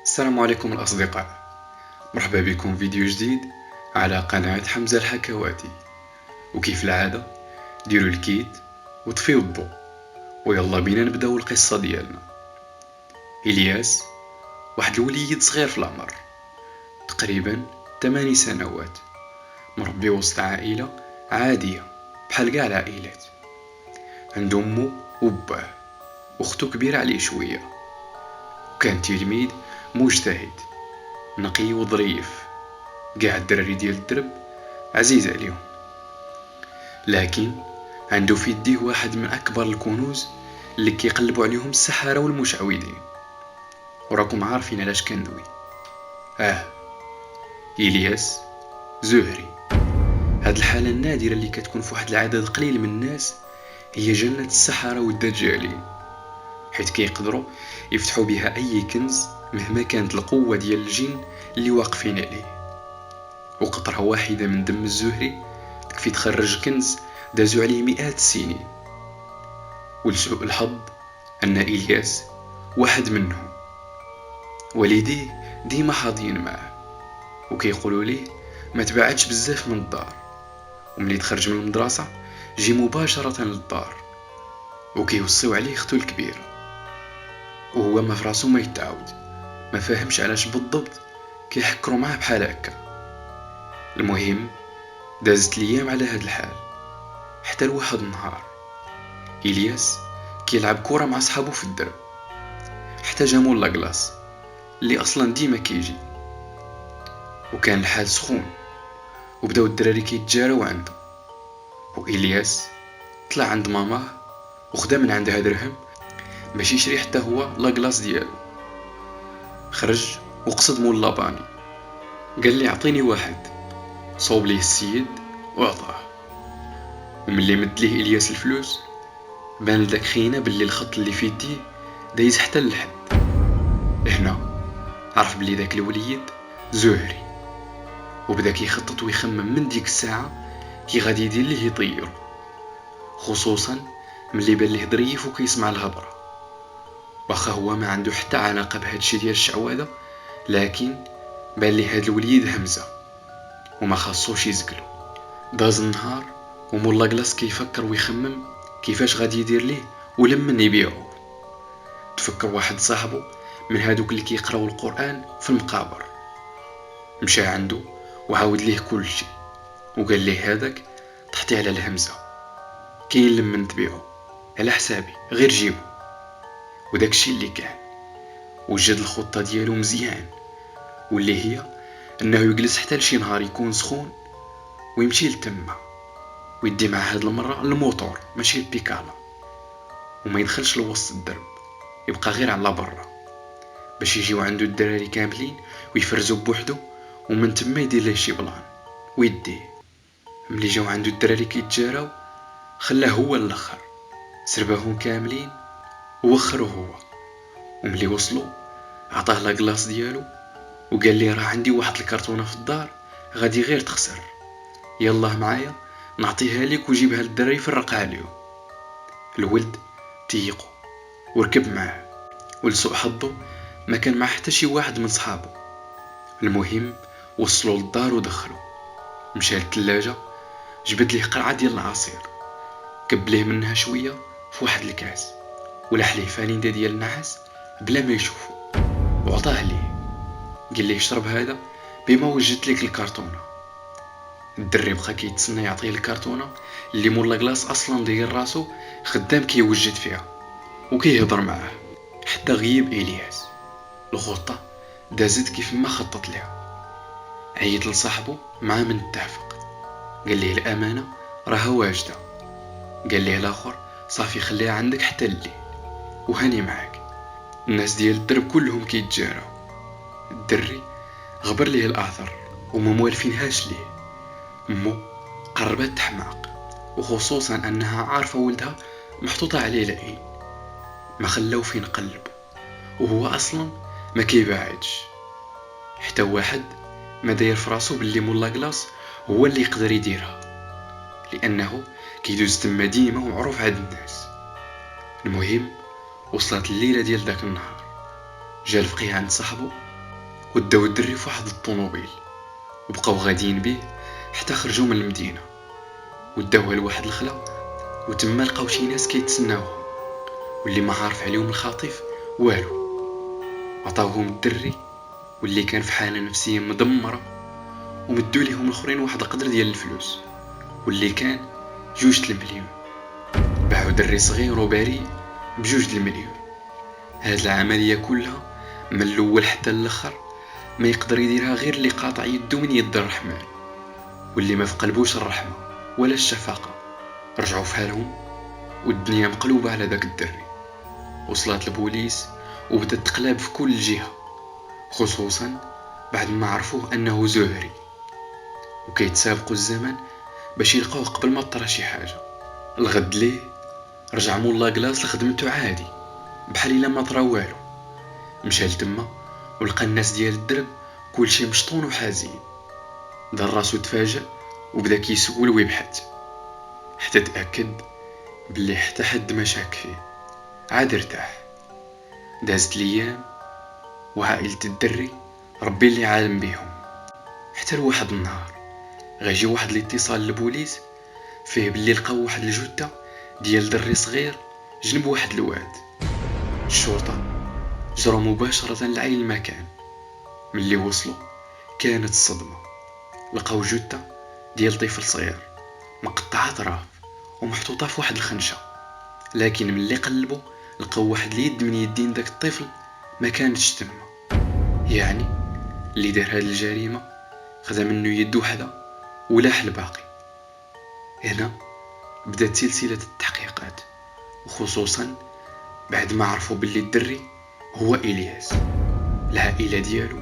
السلام عليكم الأصدقاء، مرحبا بكم فيديو جديد على قناة حمزة الحكواتي. وكيف العادة ديروا الكيت وطفيوا الضوء ويلا بينا نبداو القصة ديالنا. إلياس واحد الوليد صغير في العمر، تقريبا 8 سنوات، مربي وسط عائلة عادية بحال كاع العائلات. عنده أمه وباه وأختو كبيرة عليه شوية، وكان تلميذ مجتهد نقي وظريف. قاع الدراري ديال الدرب عزيز عليهم، لكن عنده في يديه واحد من أكبر الكنوز اللي كيقلبوا عليهم السحرة والمشعوذين. وراكم عارفين علاش كندوي. إلياس زهري. هاد الحالة النادرة اللي كتكون في واحد العدد قليل من الناس هي جنة السحرة والدجالين، حيث كيقدروا يفتحوا بها أي كنز مهما كانت القوة ديال الجن اللي واقفين عليه. وقطرة واحدة من دم الزهري تكفي تخرج كنز دازوا عليه مئات السنين. ولسوء الحظ أن إلياس واحد منهم. والديه ديما حاضين معه وكيقولوا ليه ما تبعدش بزاف من الدار، وملي تخرج من المدرسة جي مباشرة للدار، وكيوصيو عليه اختو الكبيرة. وهو ما فراسو ما يتعود، ما فاهمش علاش بالضبط كيحكروا معاه بحال هكا. المهم دازت الايام على هاد الحال، حتى لواحد النهار إلياس كيلعب كرة مع صحابو في الدرب، حتى جا مولا كلاص اللي اصلا ديما كيجي. وكان الحال سخون وبداو الدراري كيتجاراو عنده. وإلياس طلع عند ماماه وخدا من عندها درهم باش يشري حتى هو لاكلاص ديالو. خرج وقصد مولا باني، قال لي عطيني واحد. صوب ليه السيد وعطاه. وملي مد ليه إلياس الفلوس بان لداك خينا باللي الخط اللي في يديه دايز حتى للحد. هنا عرف بلي داك الوليد زهري، وبدا كيخطط ويخمم من ديك الساعة كي غادي يدير ليه يطيرو، خصوصا ملي بان ليه ظريف وكيسمع الهضره. واخا هو ما عنده حتى علاقه بهادشي ديال الشعوذه، لكن بان ليه هاد الوليد همزه وما خاصوش يزقلو. داز النهار ومولا كلاص كيفكر ويخمم كيفاش غادي يدير ليه ولمن يبيعو. تفكر واحد صاحبه من هادوك اللي كيقراو القرآن في المقابر، مشى عنده وعاود ليه كل شيء، وقال ليه هذاك تحطي على الهمزة، كاين لمن تبيعو على حسابي غير جيبو. وداكشي اللي كان، وجد الخطة ديالو مزيان، واللي هي انه يجلس حتى لشي نهار يكون سخون ويمشي لتما، ويدي مع هاد المرة الموتور ماشي البيكالا، وما يدخلش لوسط الدرب، يبقى غير على برا باش يجيو عنده الدراري كاملين ويفرزوا بوحدو، ومن تما يدير ليه شي بلان ويديه. ملي جاو عنده الدراري كيتجاراو خلاه هو الاخر، سرباهم كاملين ووخرو هو. وملي وصلوا عطاه لاكلاص ديالو وقال لي راه عندي واحد الكرتونه في الدار غادي غير تخسر، يلاه معايا نعطيها لك وجيبها للدراري فرقها عليهم. الولد تيقو وركب معاه، ولسوء حظه ما كان معاه حتى شي واحد من صحابه. المهم وصلوا للدار ودخلوا، مشى للثلاجه جبد ليه قرعه ديال العصير، كب ليه منها شويه في واحد الكاس ولح ليه فانيده ديال النعاس بلا ما يشوفو، وعطاه ليه. قال ليه اشرب هذا بما وجدت لك الكرتونه. الدري بقى كيتسنى يعطيه الكرتونه اللي مولا كلاص اصلا داير راسو خدام كيوجد فيها وكيهضر معاه، حتى غيب إلياس. الخطه دازت كيف ما خطط لها. عيط لصاحبه مع من اتفق، قال ليه الامانه راها واجده. قال ليه الاخر صافي خليها عندك حتى الليل وهاني معاك. الناس ديال الدرب كلهم كيتجاراو. الدري غبر ليه الاثر وما موالفينهاش ليه. امو قربت تحماق، وخصوصا انها عارفه ولدها محطوطه عليه العين، ما خلاو فين قلب، وهو اصلا ما كيبعدش. حتى واحد ما داير فراسو باللي مولا كلاص هو اللي يقدر يديرها، لانه كيدوز تما ديما ومعروف عند الناس. المهم وصلت الليله ديال داك النهار، جا الفقيه عند صاحبه وداو الدري في واحد الطوموبيل وبقاو غاديين بيه حتى خرجوا من المدينه، وداوها لواحد الخلا، وتما لقاو شي ناس كيتسناوهم واللي ما عارف عليهم الخاطف والو. عطاوهم الدري واللي كان في حاله نفسيه مدمره، ومدوا ليهم الاخرين واحد القدر ديال الفلوس واللي كان 2 المليون. باعوا دري صغير وبريء ب2 المليون. هاد العمليه كلها من الاول حتى الاخر ما يقدر يديرها غير اللي قاطع يدو من يد الرحمن، واللي ما في قلبوش الرحمه ولا الشفقه. رجعوا في حالهم والدنيا مقلوبه على داك الدري. وصلت البوليس وبدات تقلاب في كل جهه، خصوصا بعد ما عرفوه انه زهري، وكيتسابقوا الزمن باش يلقاوه قبل ما طرا شي حاجه. الغد ليه رجع مولا كلاص لخدمته عادي بحال الا ما طرا والو. مشى لتما ولقى الناس ديال الدرب كلشي مشطون وحزين. دار راسو تفاجأ وبدا كيسول ويبحث حتى تاكد بلي حتى حد ما شاك فيه. عاد ارتاح. دازت الايام وعائلة الدري ربي اللي عالم بيهم، حتى لواحد النهار غيجي واحد الاتصال للبوليس فيه باللي لقاو واحد الجثة ديال دري صغير جنب واحد الواد. الشرطة جروا مباشرة لعين المكان. ملي وصلوا كانت الصدمة، لقاو جثة ديال طفل صغير مقطعة طراف ومحطوطة في واحد الخنشة. لكن ملي قلبوا لقاو واحد اليد من يدين داك الطفل ما كانتش تما. يعني اللي دار هاد الجريمة خدا منه يد وحدة ولاح الباقي. هنا بدات سلسلة التحقيقات، وخصوصا بعد ما عرفوا باللي الدري هو إلياس. العائلة ديالو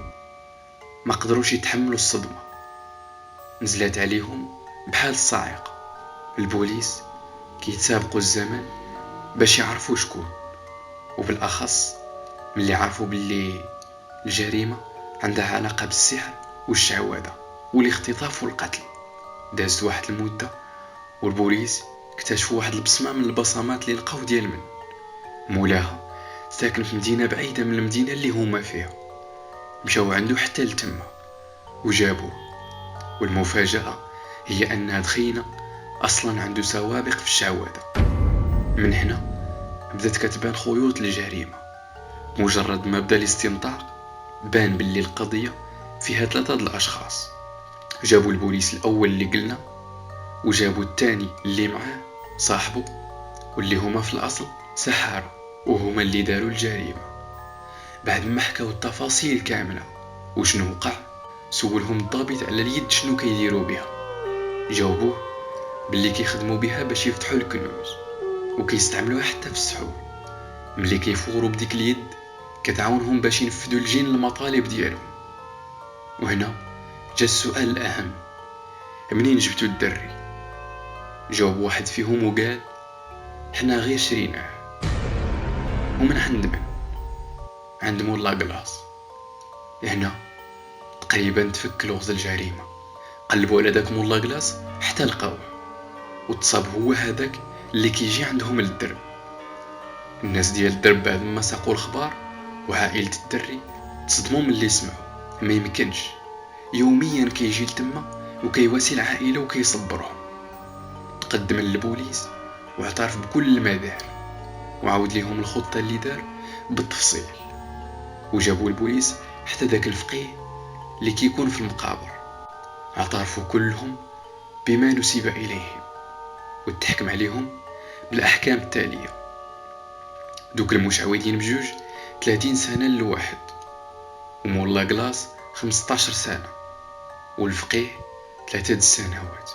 ما قدروش يتحملوا الصدمة، نزلت عليهم بحال الصاعقة. البوليس كيتسابقوا الزمن باش يعرفوا شكون، وبالأخص ملي عرفوا باللي الجريمة عندها علاقة بالسحر والشعوذة والاختطاف والقتل. دازت واحد المدة والبوليس اكتشفوا واحد البصمة من البصمات اللي لقاو ديال من مولاها ساكن في مدينة بعيدة من المدينة اللي هما فيها. مشاو عنده حتى لتما وجابوه، والمفاجأة هي أن دخينا أصلا عنده سوابق في الشعوذة. من هنا بدات كتبان خيوط الجريمة. مجرد ما بدا الاستنطاق بان باللي القضية فيها 3 الأشخاص. جابوا البوليس الأول اللي قلنا، وجابوا الثاني اللي معاه صاحبه، واللي هما في الأصل سحارة وهما اللي داروا الجريمة. بعد ما حكاو التفاصيل كاملة وشنو وقع، سولهم الضابط على اليد شنو كيديروا بها. جاوبوه باللي كيخدموا بها باش يفتحوا الكنوز وكيستعملوها حتى في السحور. ملي كيفوروا بديك اليد كتعاونهم باش ينفذوا الجن المطالب ديالهم. وهنا جا السؤال الأهم، منين جبتوا الدري؟ جاوب واحد فيهم وقال حنا غير شريناه. ومن عند من؟ عند مولا كلاص. هنا تقريبا تفك لغز الجريمة. قلبوا على داك مولا كلاص حتى لقاوه، وتصاب هو هذاك اللي كيجي عندهم للدرب. الناس ديال الدرب بعد ما ساقوا الخبار وعائلة الدري تصدموا من اللي سمعوا. ما يمكنش، يوميا كيجي لتما وكيواسي العائلة وكيصبرهم. تقدم للبوليس واعترف بكل ما دار، وعاود ليهم الخطة اللي دار بالتفصيل. وجابوا البوليس حتى داك الفقيه اللي كيكون في المقابر. اعترفوا كلهم بما نسب إليهم وتحكم عليهم بالأحكام التالية. دوك المشعوذين بجوج 30 سنة لواحد، ومولا كلاص 15 سنة، والفقيه 3 سنوات.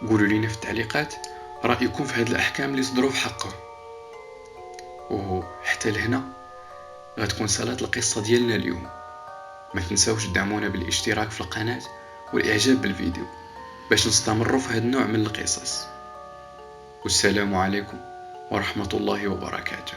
قولوا لينا في التعليقات رأيكم في هذه الأحكام اللي صدروا في حقهم. وحتى لهنا غتكون سالات القصة ديالنا اليوم. ما تنساوش تدعمونا بالاشتراك في القناة والإعجاب بالفيديو باش نستمروا في هذا النوع من القصص. والسلام عليكم ورحمة الله وبركاته.